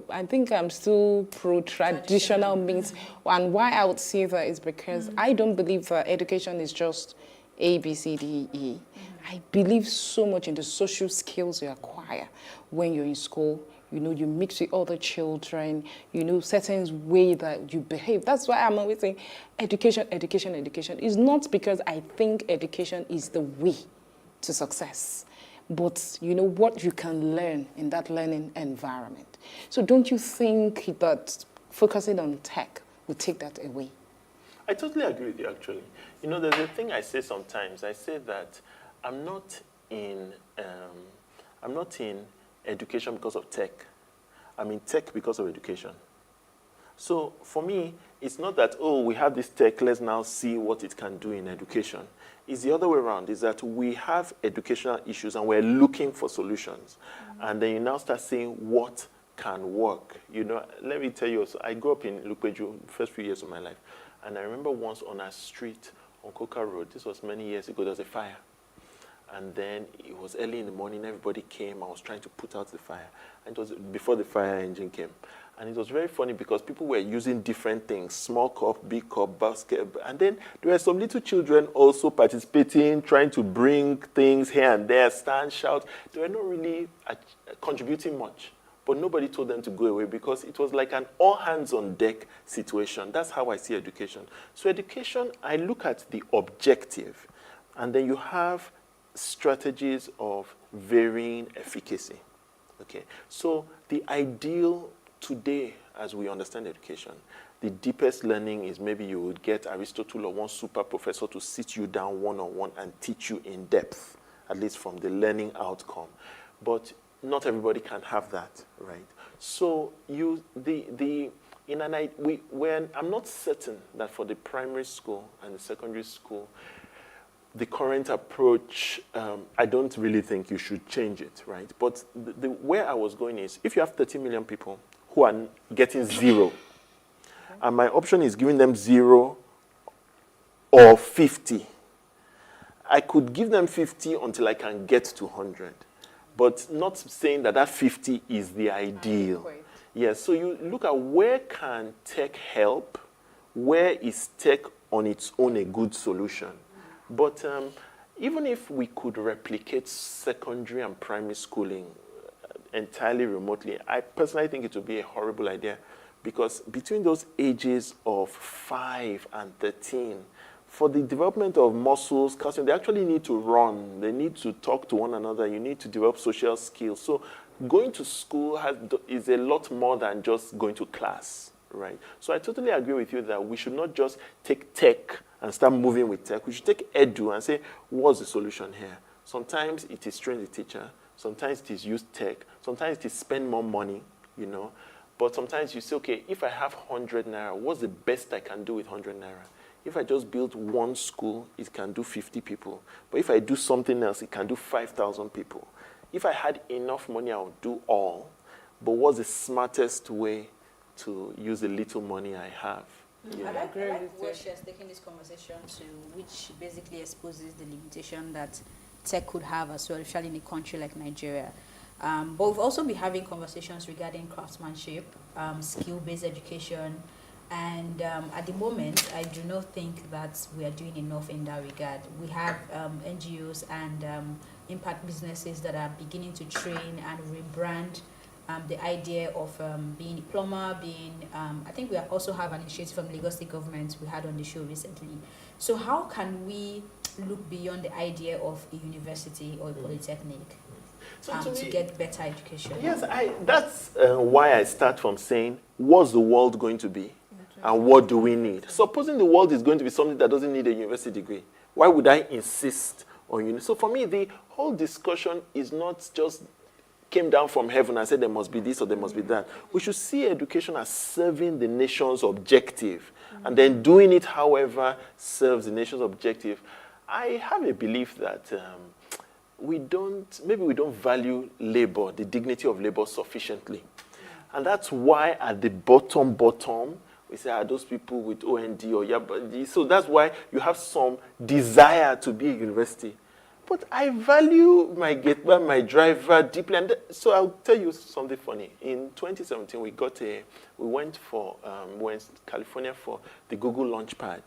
I think I'm still pro-traditional means. And why I would say that is because I don't believe that education is just A, B, C, D, E. I believe so much in the social skills you acquire when you're in school. You know, you mix with other children, you know, certain way that you behave. That's why I'm always saying education, education, education. It's not because I think education is the way to success, but you know what you can learn in that learning environment. So don't you think that focusing on tech will take that away? I totally agree with you, actually. You know, there's a thing I say sometimes. I say that I'm not in education because of tech. I'm in tech because of education. So for me, it's not that, oh, we have this tech, let's now see what it can do in education. It's the other way around, is that we have educational issues and we're looking for solutions. And then you now start seeing what can work. You know, let me tell you, so I grew up in Lukweju first few years of my life. And I remember once on a street on Coca Road, this was many years ago, there was a fire. And then it was early in the morning, everybody came, I was trying to put out the fire. And it was before the fire engine came. And it was very funny because people were using different things, small cup, big cup, basket. And then there were some little children also participating, trying to bring things here and there, stand, shout. They were not really contributing much. But nobody told them to go away because it was like an all-hands-on-deck situation. That's how I see education. So education, I look at the objective, and then you have strategies of varying efficacy. Okay, so the ideal today, as we understand education. The deepest learning is maybe you would get Aristotle or one super professor to sit you down one-on-one and teach you in depth, at least from the learning outcome. But not everybody can have that, right? So I'm not certain that for the primary school and the secondary school, the current approach, I don't really think you should change it, right? But where I was going is, if you have 30 million people who are getting 0, and my option is giving them 0 or 50, I could give them 50 until I can get to 100, but not saying that 50 is the ideal. Yes, so you look at where can tech help, where is tech on its own a good solution. But even if we could replicate secondary and primary schooling entirely remotely, I personally think it would be a horrible idea, because between those ages of 5 and 13, for the development of muscles, calcium, they actually need to run. They need to talk to one another. You need to develop social skills. So going to school is a lot more than just going to class, right? So I totally agree with you that we should not just take tech and start moving with tech. We should take edu and say, what's the solution here? Sometimes it is train the teacher. Sometimes it is use tech. Sometimes it is spend more money, you know. But sometimes you say, okay, if I have 100 naira, what's the best I can do with 100 naira? If I just build one school, it can do 50 people. But if I do something else, it can do 5,000 people. If I had enough money, I would do all. But what's the smartest way to use the little money I have? I like where she has taken this conversation to, which basically exposes the limitation that tech could have as well, especially in a country like Nigeria. But we've also been having conversations regarding craftsmanship, skill-based education, and at the moment, I do not think that we are doing enough in that regard. We have NGOs and impact businesses that are beginning to train and rebrand the idea of being a plumber, I think we also have an initiative from Lagos State government we had on the show recently. So how can we look beyond the idea of a university or a polytechnic to get better education? Yes, that's why I start from saying, what's the world going to be? And what do we need? Supposing the world is going to be something that doesn't need a university degree, why would I insist on university? So for me, the whole discussion is not just came down from heaven and said there must be this or there must be that. We should see education as serving the nation's objective, and then doing it however serves the nation's objective. I have a belief that maybe we don't value labor, the dignity of labor sufficiently. And that's why at the bottom, we say, those people with OND or Yabadi. So that's why you have some desire to be a university. But I value my gateman, my driver deeply. And so I'll tell you something funny. In 2017, we went in California for the Google Launchpad.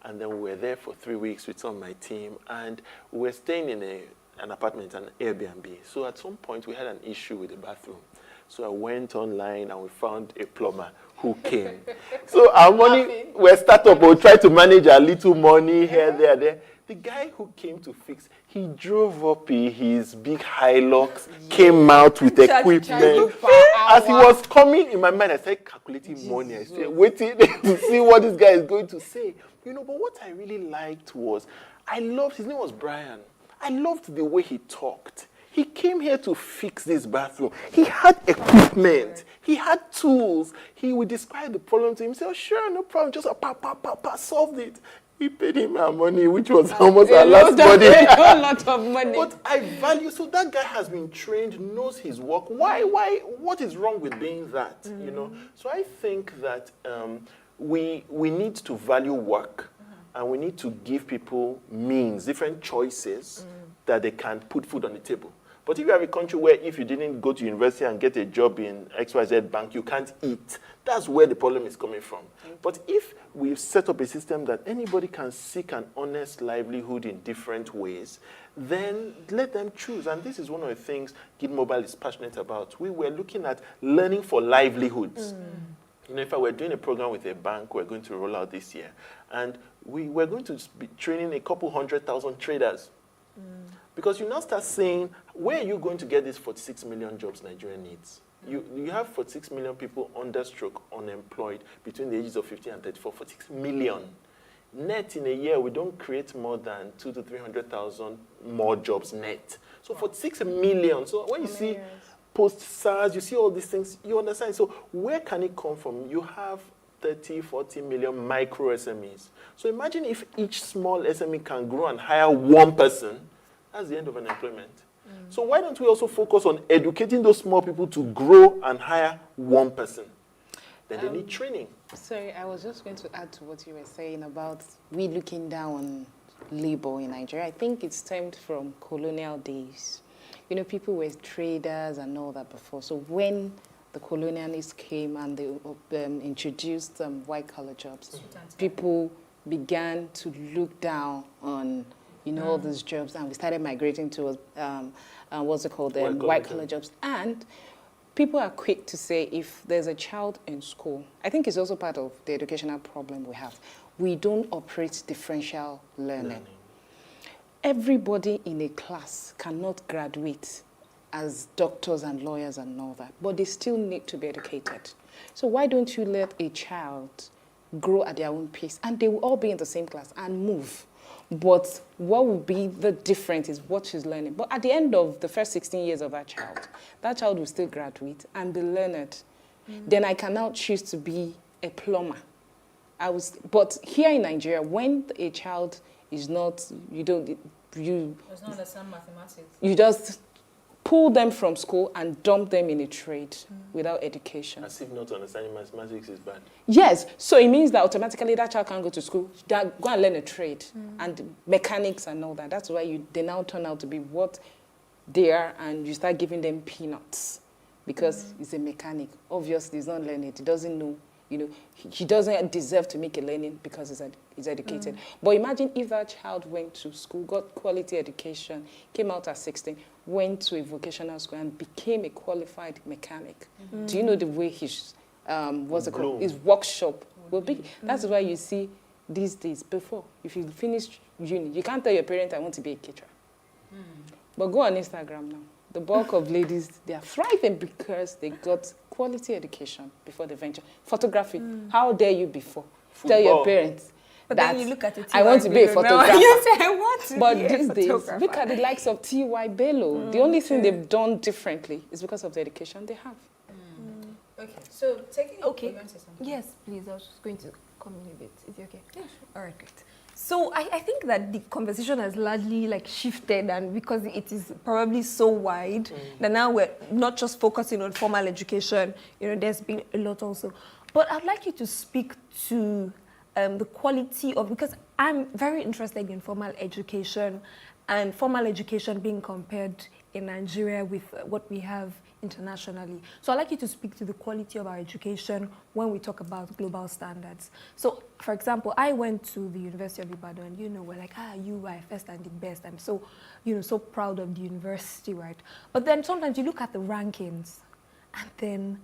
And then we were there for 3 weeks with some of my team. And we were staying in an apartment, an Airbnb. So at some point, we had an issue with the bathroom. So I went online and we found a plumber who came. So our money, we're startup, we'll try to manage our little money here, there. The guy who came to fix, he drove up his big Hilux, came out with equipment. As he was coming, in my mind, I started calculating money. I said, waiting to see what this guy is going to say. You know, but what I really liked was, his name was Brian. I loved the way he talked. He came here to fix this bathroom. He had equipment. He had tools. He would describe the problem to him. Say, sure, no problem. Just solved it. We paid him our money, which was almost our last money. A lot of money. But I value, so that guy has been trained, knows his work. Why, what is wrong with being that, you know? So I think that we need to value work, and we need to give people means, different choices that they can put food on the table. But if you have a country where if you didn't go to university and get a job in XYZ bank, you can't eat, that's where the problem is coming from. But if we've set up a system that anybody can seek an honest livelihood in different ways, then let them choose. And this is one of the things Gid Mobile is passionate about. We were looking at learning for livelihoods. You know, if I were doing a program with a bank, we're going to roll out this year. And we're going to be training a couple 100,000 traders. Because you now start saying, where are you going to get these 46 million jobs Nigeria needs? You have 46 million people under stroke, unemployed, between the ages of 15 and 34. 46 million. Net in a year, we don't create more than 200,000 to 300,000 more jobs net. So 46 million. So when you see post-SARS, you see all these things, you understand. So where can it come from? You have 30, 40 million micro SMEs. So imagine if each small SME can grow and hire one person, that's the end of unemployment. So why don't we also focus on educating those small people to grow and hire one person? Then they need training. Sorry, I was just going to add to what you were saying about we looking down on labor in Nigeria. I think it stemmed from colonial days. You know, people were traders and all that before. So when the colonialists came and they introduced white-collar jobs, people began to look down on, you know, all these jobs, and we started migrating towards, what's it called, white-collar jobs. And people are quick to say if there's a child in school, I think it's also part of the educational problem we have. We don't operate differential learning. Everybody in a class cannot graduate as doctors and lawyers and all that, but they still need to be educated. So why don't you let a child grow at their own pace, and they will all be in the same class and move? But what will be the difference is what she's learning. But at the end of the first 16 years of that child will still graduate and be learned. Then I can now choose to be a plumber. But here in Nigeria, when a child is not, does not understand mathematics. You just pull them from school and dump them in a trade without education. As if not understanding mathematics is bad. Yes, so it means that automatically that child can't go to school, go and learn a trade and mechanics and all that. That's why they now turn out to be what they are, and you start giving them peanuts because he's a mechanic. Obviously, he's not learning it. He doesn't know. You know, he doesn't deserve to make a learning because he's educated. But imagine if that child went to school, got quality education, came out at 16, went to a vocational school and became a qualified mechanic. Do you know the way his, his workshop will be? That's why you see these days, before, if you finish uni, you can't tell your parents, I want to be a caterer. But go on Instagram now. The bulk of ladies, they are thriving because they got quality education before they venture. Photography, how dare you before? Tell your parents but that then you look at it, I want to be a photographer. You say, I want to but be these a days, photographer. look at the likes of T.Y. Bello. The only thing they've done differently is because of the education they have. Okay, so taking Okay. Yes, please. I was just going to come in a bit. Is it okay? Yeah, sure. All right, great. So I think that the conversation has largely like shifted, and because it is probably so wide that now we're not just focusing on formal education. You know, there's been a lot also. But I'd like you to speak to the quality of, because I'm very interested in formal education and formal education being compared in Nigeria with what we have internationally. So I'd like you to speak to the quality of our education when we talk about global standards. So, for example, I went to the University of Ibadan, you know, we're like, you are first and the best. I'm so, you know, so proud of the university, right? But then sometimes you look at the rankings and then,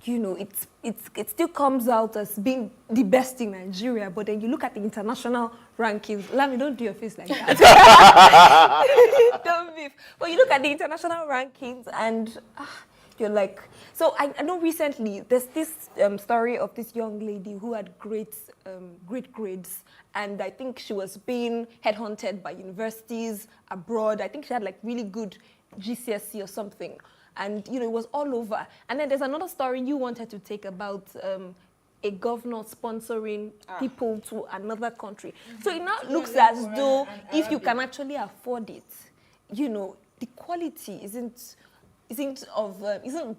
you know, it still comes out as being the best in Nigeria, but then you look at the international rankings. Lami, don't do your face like that. Don't beef. But you look at the international rankings and you're like, so I know recently there's this story of this young lady who had great grades, and I think she was being headhunted by universities abroad. I think she had like really good GCSE or something. And, you know, it was all over. And then there's another story you wanted to take about a governor sponsoring people to another country. So it now looks as though if you can actually afford it, you know, the quality isn't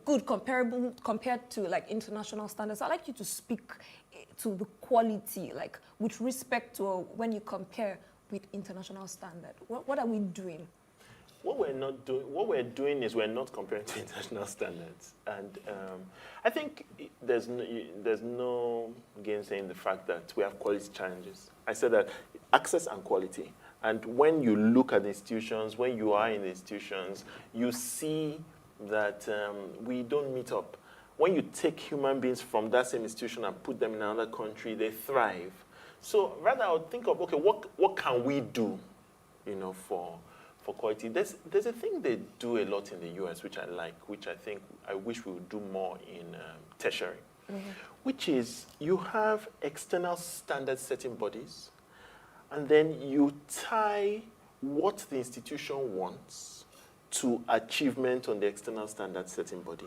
good compared to like international standards. I'd like you to speak to the quality, like with respect to when you compare with international standard. What are we doing? What we're doing is we're not comparing to international standards, and I think there's no gainsaying the fact that we have quality challenges. I said that access and quality, and when you look at the institutions, when you are in the institutions, you see that we don't meet up. When you take human beings from that same institution and put them in another country, they thrive. So rather, I would think of, okay, what can we do, you know, for for quality. There's a thing they do a lot in the US, which I like, which I wish we would do more in tertiary, which is you have external standard setting bodies, and then you tie what the institution wants to achievement on the external standard setting body,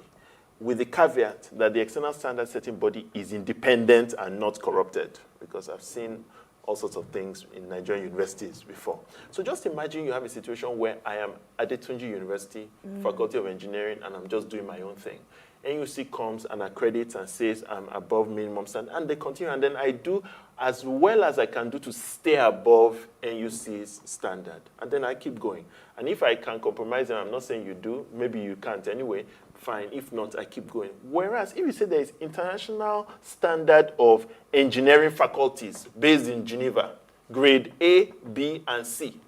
with the caveat that the external standard setting body is independent and not corrupted, because I've seen all sorts of things in Nigerian universities before. So just imagine you have a situation where I am at Adetunji University, Faculty of Engineering, and I'm just doing my own thing. NUC comes and accredits and says I'm above minimum standard, and they continue, and then I do as well as I can do to stay above NUC's standard, and then I keep going. And if I can compromise them, I'm not saying you do, maybe you can't anyway, fine. If not, I keep going. Whereas if you say there is international standard of engineering faculties based in Geneva, grade A, B, and C,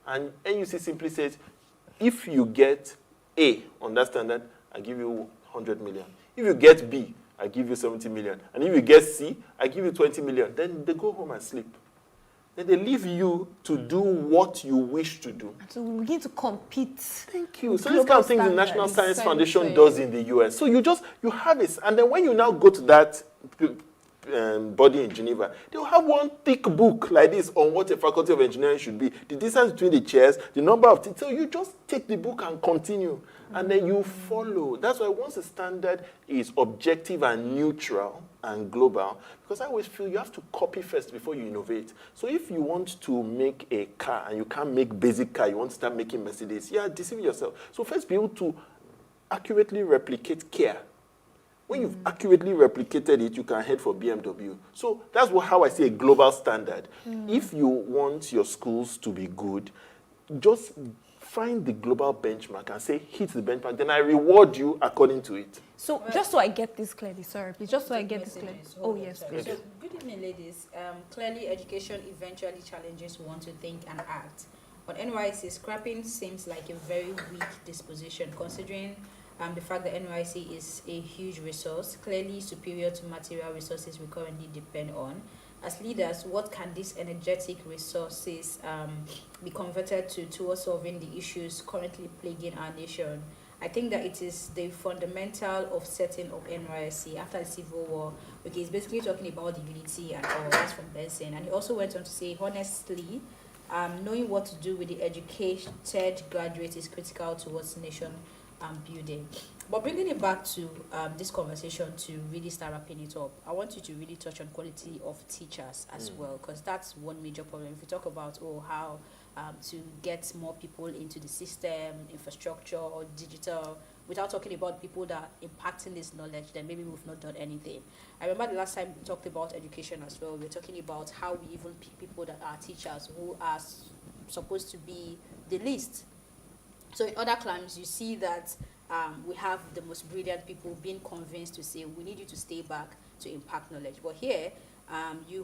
and NUC simply says, if you get A on that standard, I give you 100 million. If you get B, I give you 70 million. And if you get C, I give you 20 million. Then they go home and sleep. Then they leave you to do what you wish to do. So we begin to compete. Thank you. So this kind of things the National Science Foundation does in the US. So you have it. And then when you now go to that body in Geneva, they'll have one thick book like this on what a faculty of engineering should be. The distance between the chairs, the number of things. So you just take the book and continue. And then you follow. That's why once a standard is objective and neutral and global, because I always feel you have to copy first before you innovate. So if you want to make a car and you can't make basic car, you want to start making Mercedes, you are deceiving yourself. So first be able to accurately replicate Kia. When you've accurately replicated it, you can head for BMW. So that's how I see a global standard. If you want your schools to be good, just find the global benchmark and say, hit the benchmark, then I reward you according to it. So just so I get this clearly, sorry, please, just so I get this clearly. Oh, yes, please. So, good evening, ladies. Clearly, education eventually challenges one to think and act. But NYC scrapping seems like a very weak disposition, considering the fact that NYC is a huge resource, clearly superior to material resources we currently depend on. As leaders, what can these energetic resources be converted towards solving the issues currently plaguing our nation? I think that it is the fundamental of setting up NYSC after the Civil War. Okay, he's basically talking about the unity and all that's from Benson. And he also went on to say, honestly, knowing what to do with the educated graduate is critical towards nation building. But bringing it back to this conversation to really start wrapping it up, I want you to really touch on quality of teachers as well, because that's one major problem. If we talk about how to get more people into the system, infrastructure, or digital, without talking about people that are impacting this knowledge, then maybe we've not done anything. I remember the last time we talked about education as well. We were talking about how we even pick people that are teachers who are supposed to be the least. So in other climes, you see that we have the most brilliant people being convinced to say, we need you to stay back to impact knowledge. But here,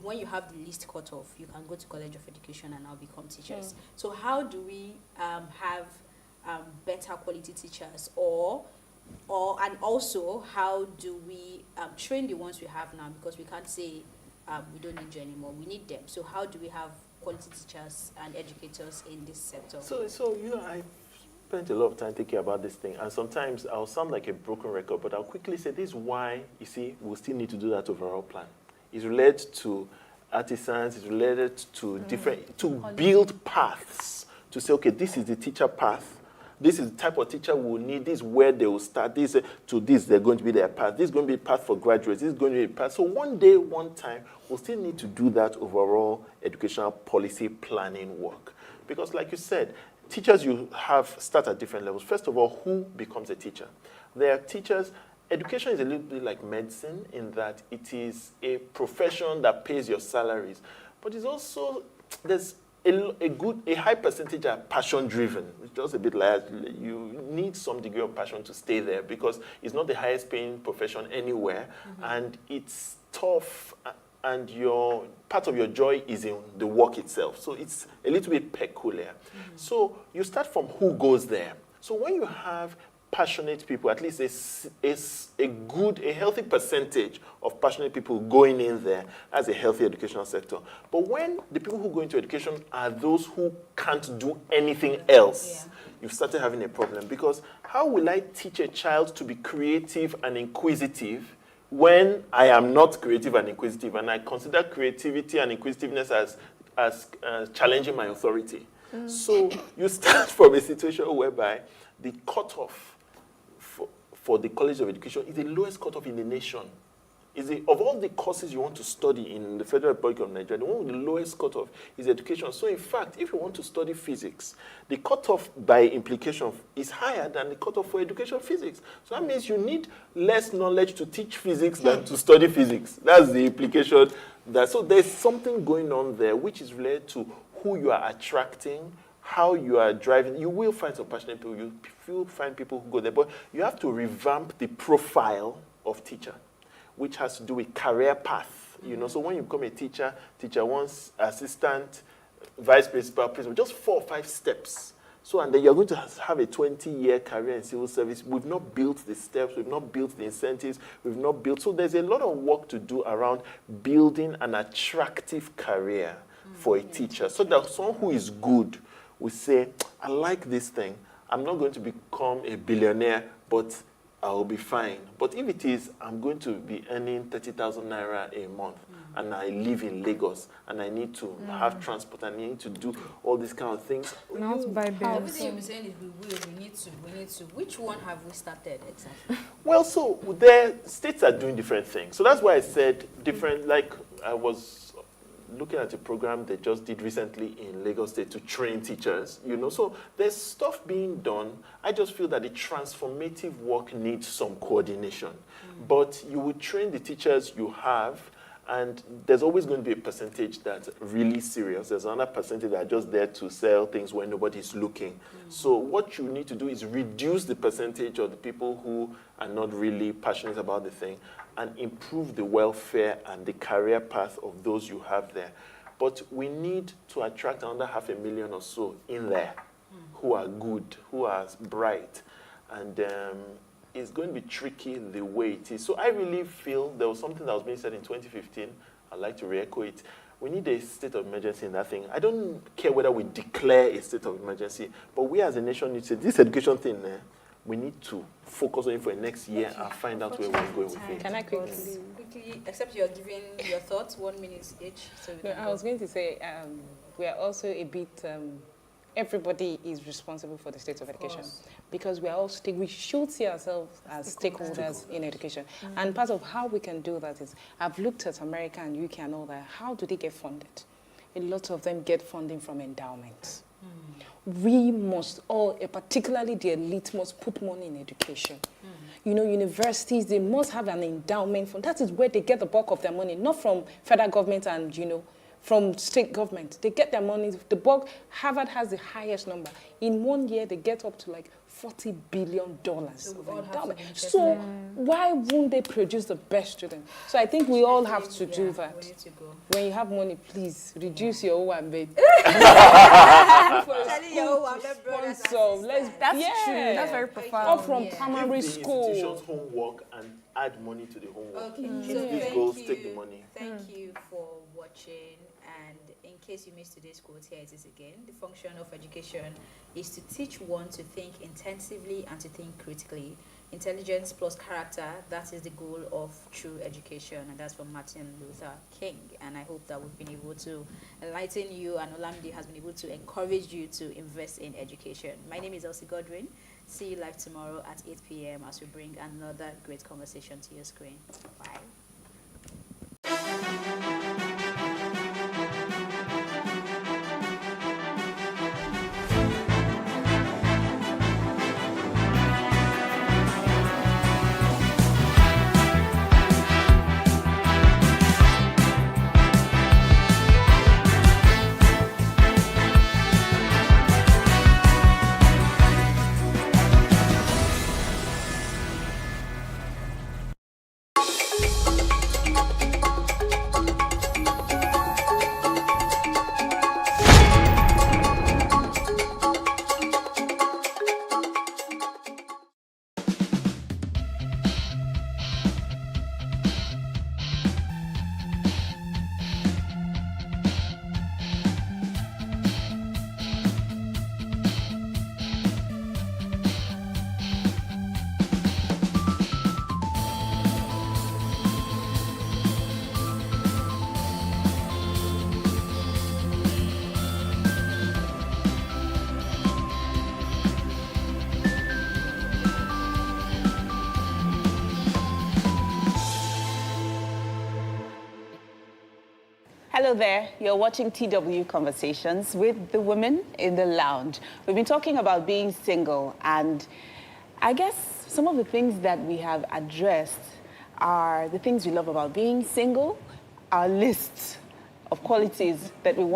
when you have the least cutoff, you can go to College of Education and now become teachers. So how do we have better quality teachers, and also how do we train the ones we have now, because we can't say we don't need you anymore, we need them. So how do we have quality teachers and educators in this sector? So I spent a lot of time thinking about this thing, and sometimes I'll sound like a broken record, but I'll quickly say this is why, you see, we'll still need to do that overall plan. It's related to artisans, it's related to build paths, to say, okay, this is the teacher path, this is the type of teacher we'll need, this is where they will start, they're going to be their path, this is going to be a path for graduates, this is going to be a path. So one day, one time, we'll still need to do that overall educational policy planning work. Because like you said, teachers you have start at different levels. First of all, who becomes a teacher? There are teachers. Education is a little bit like medicine in that it is a profession that pays your salaries. But it's also, there's a high percentage are passion-driven. It's just a bit like you need some degree of passion to stay there because it's not the highest paying profession anywhere. And it's tough. And part of your joy is in the work itself. So it's a little bit peculiar. So you start from who goes there. So when you have passionate people, at least a healthy percentage of passionate people going in there as a healthy educational sector. But when the people who go into education are those who can't do anything else, you've started having a problem. Because how will I teach a child to be creative and inquisitive when I am not creative and inquisitive, and I consider creativity and inquisitiveness as challenging my authority? So you start from a situation whereby the cutoff for the College of Education is the lowest cutoff in the nation. Of all the courses you want to study in the Federal Republic of Nigeria, the one with the lowest cutoff is education. So in fact, if you want to study physics, the cutoff by implication is higher than the cutoff for education physics. So that means you need less knowledge to teach physics than to study physics. That's the implication. So there's something going on there which is related to who you are attracting, how you are driving. You will find some passionate people. You will find people who go there. But you have to revamp the profile of teacher, which has to do with career path. So when you become a teacher, teacher one's assistant, vice principal, just 4 or 5 steps. So, and then you're going to have a 20-year career in civil service. We've not built the steps, we've not built the incentives, we've not built. So there's a lot of work to do around building an attractive career for a teacher, so that someone who is good will say, I like this thing. I'm not going to become a billionaire, but I'll be fine. But if it is, I'm going to be earning 30,000 naira a month, and I live in Lagos, and I need to have transport, and I need to do all these kind of things. Not by Everything you're saying is we need to. Which one have we started exactly? Well, so the states are doing different things. So that's why I said different, like I was looking at a program they just did recently in Lagos State to train teachers, so there's stuff being done. I just feel that the transformative work needs some coordination. But you would train the teachers you have, and there's always going to be a percentage that's really serious. There's another percentage that are just there to sell things when nobody's looking. So what you need to do is reduce the percentage of the people who are not really passionate about the thing, and improve the welfare and the career path of those you have there. But we need to attract another 500,000 or so in there who are good, who are bright. And it's going to be tricky the way it is. So I really feel there was something that was being said in 2015. I'd like to re-echo it. We need a state of emergency in that thing. I don't care whether we declare a state of emergency, but we as a nation need to, this education thing, we need to focus on it for the next year and find out where we're going with it. Can I quickly, except you're giving your thoughts, 1 minute each. So I was going to say, we are also a bit, everybody is responsible for the state of education, because we are all, we should see ourselves as stakeholders in education. And part of how we can do that is, I've looked at America and UK and all that. How do they get funded? A lot of them get funding from endowments. We must all, particularly the elite, must put money in education. Universities, they must have an endowment fund. That is where they get the bulk of their money, not from federal government and, from state government. They get their money, the bulk. Harvard has the highest number. In 1 year, they get up to like $40 billion of endowment. So why won't they produce the best students? So I think we all have to do that. We need to go. When you have money, please reduce your OWAM, baby. So let's. That's true. That's very profound. Up from primary Give the school. institution's homework and add money to the homework. Okay, Hit so these thank goals, you. take the money. Thank you for watching. And in case you missed today's quote, here it is again. The function of education is to teach one to think intensively and to think critically. Intelligence plus character, that is the goal of true education. And that's from Martin Luther King. And I hope that we've been able to enlighten you, and Olamide has been able to encourage you to invest in education. My name is Elsie Godwin. See you live tomorrow at 8 p.m. as we bring another great conversation to your screen. Bye. Hello there, you're watching TW Conversations with the women in the lounge. We've been talking about being single, and I guess some of the things that we have addressed are the things we love about being single, our lists of qualities that we want